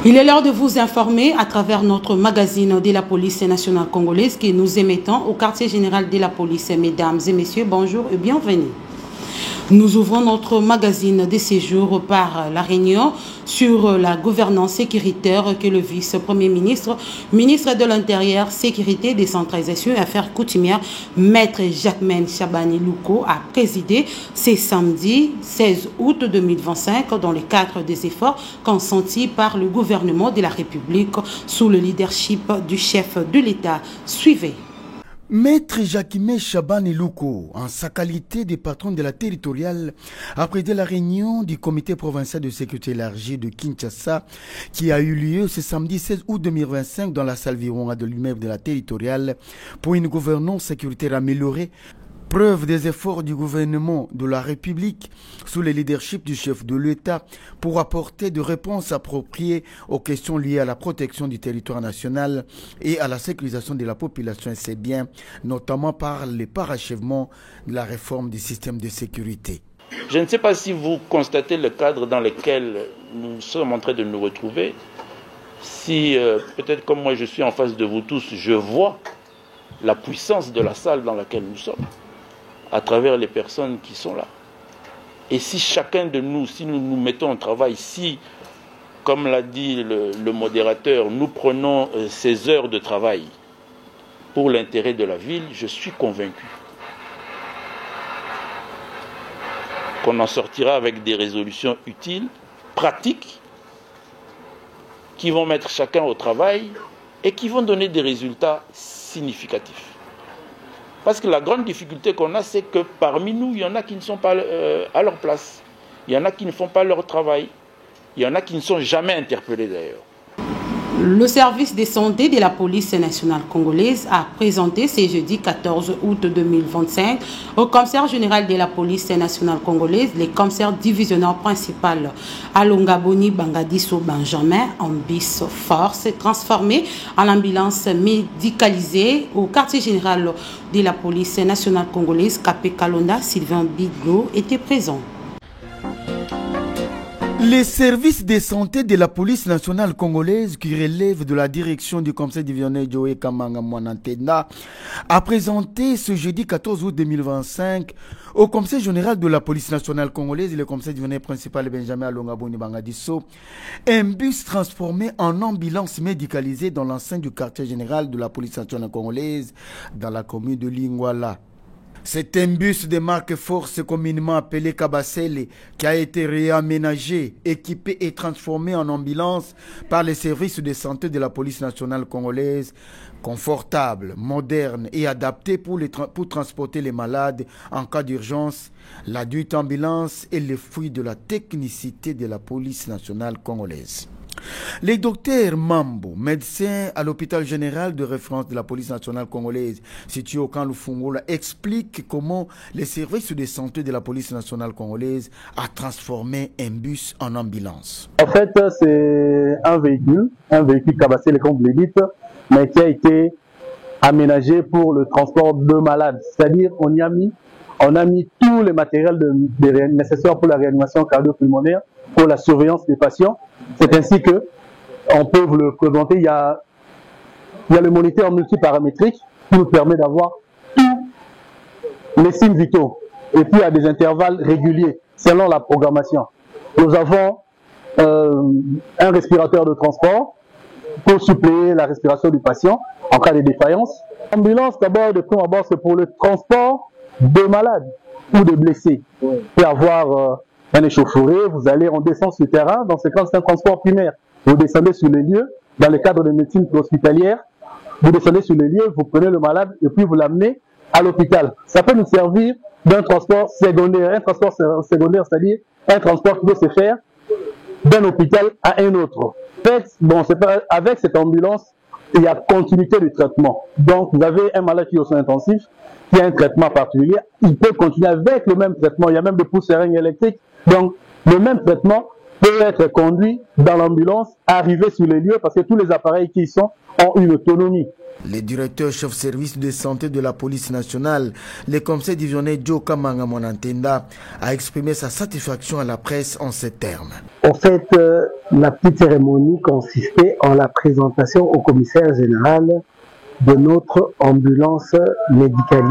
Il est l'heure de vous informer à travers notre magazine de la police nationale congolaise que nous émettons au quartier général de la police. Mesdames et messieurs, bonjour et bienvenue. Nous ouvrons notre magazine de séjour par la réunion sur la gouvernance sécuritaire que le vice-premier ministre, ministre de l'Intérieur, Sécurité, Décentralisation et Affaires coutumières, Maître Jacquemain Chabani Louko, a présidé ce samedi 16 août 2025 dans le cadre des efforts consentis par le gouvernement de la République sous le leadership du chef de l'État. Suivez. Maître Jacquemain Chabani Louko, en sa qualité de patron de la territoriale, a présidé la réunion du comité provincial de sécurité élargie de Kinshasa qui a eu lieu ce samedi 16 août 2025 dans la salle Virunga de l'immeuble de la territoriale pour une gouvernance sécuritaire améliorée. Preuve des efforts du gouvernement de la République sous le leadership du chef de l'État pour apporter des réponses appropriées aux questions liées à la protection du territoire national et à la sécurisation de la population et ses biens, notamment par le parachèvement de la réforme du système de sécurité. Je ne sais pas si vous constatez le cadre dans lequel nous sommes en train de nous retrouver. Si peut-être comme moi je suis en face de vous tous, je vois la puissance de la salle dans laquelle nous sommes, à travers les personnes qui sont là. Et si chacun de nous, si nous nous mettons au travail, si, comme l'a dit le modérateur, nous prenons ces heures de travail pour l'intérêt de la ville, je suis convaincu qu'on en sortira avec des résolutions utiles, pratiques, qui vont mettre chacun au travail et qui vont donner des résultats significatifs. Parce que la grande difficulté qu'on a, c'est que parmi nous, il y en a qui ne sont pas à leur place. Il y en a qui ne font pas leur travail. Il y en a qui ne sont jamais interpellés d'ailleurs. Le service de santé de la police nationale congolaise a présenté ce jeudi 14 août 2025 au commissaire général de la police nationale congolaise, le commissaire divisionnaire principal Alongaboni Bangadiso Benjamin, en bis force, transformé en ambulance médicalisée au quartier général de la police nationale congolaise. Capé Kalonda Sylvain Biglo était présent. Les services de santé de la police nationale congolaise, qui relèvent de la direction du commissaire divisionnaire Joe Kamanga Mwanantena, a présenté ce jeudi 14 août 2025 au commissaire général de la police nationale congolaise et le commissaire divisionnaire principal Benjamin Alongaboni Bangadiso un bus transformé en ambulance médicalisée dans l'enceinte du quartier général de la police nationale congolaise dans la commune de Lingwala. C'est un bus de marque Force communément appelé Kabasele qui a été réaménagé, équipé et transformé en ambulance par les services de santé de la police nationale congolaise, confortable, moderne et adapté pour transporter les malades en cas d'urgence. La dite ambulance est le fruit de la technicité de la police nationale congolaise. Le docteur Mambo, médecin à l'hôpital général de référence de la police nationale congolaise situé au camp Lufungola, explique comment les services de santé de la police nationale congolaise a transformé un bus en ambulance. En fait, c'est un véhicule Kabasele comme vous le dites, mais qui a été aménagé pour le transport de malades. C'est-à-dire on a mis tous les matériels nécessaires pour la réanimation cardio-pulmonaire, pour la surveillance des patients. C'est ainsi que on peut vous le présenter. Il y a le moniteur multiparamétrique qui nous permet d'avoir tous les signes vitaux et puis à des intervalles réguliers selon la programmation. Nous avons un respirateur de transport pour suppléer la respiration du patient en cas de défaillance. L'ambulance d'abord, de prime abord, c'est pour le transport de malades ou de blessés. Vous pouvez avoir un échauffourée, on descend sur le terrain, dans ce cas c'est un transport primaire. Vous descendez sur les lieux, dans le cadre de médecine hospitalière, vous descendez sur les lieux, vous prenez le malade et puis vous l'amenez à l'hôpital. Ça peut nous servir d'un transport secondaire. Un transport secondaire, c'est-à-dire un transport qui peut se faire d'un hôpital à un autre. Avec cette ambulance, il y a continuité du traitement. Donc vous avez un malade qui est au soin intensif, qui a un traitement particulier, il peut continuer avec le même traitement. Il y a même des pousseringues électriques. Donc le même traitement peut peut être conduit dans l'ambulance, arriver sur les lieux parce que tous les appareils qui y sont ont une autonomie. Le directeur chef service de santé de la police nationale, le commissaire divisionnaire Joe Kamanga Mwanantenda, a exprimé sa satisfaction à la presse en ces termes. En fait, la petite cérémonie consistait en la présentation au commissaire général de notre ambulance médicalisée.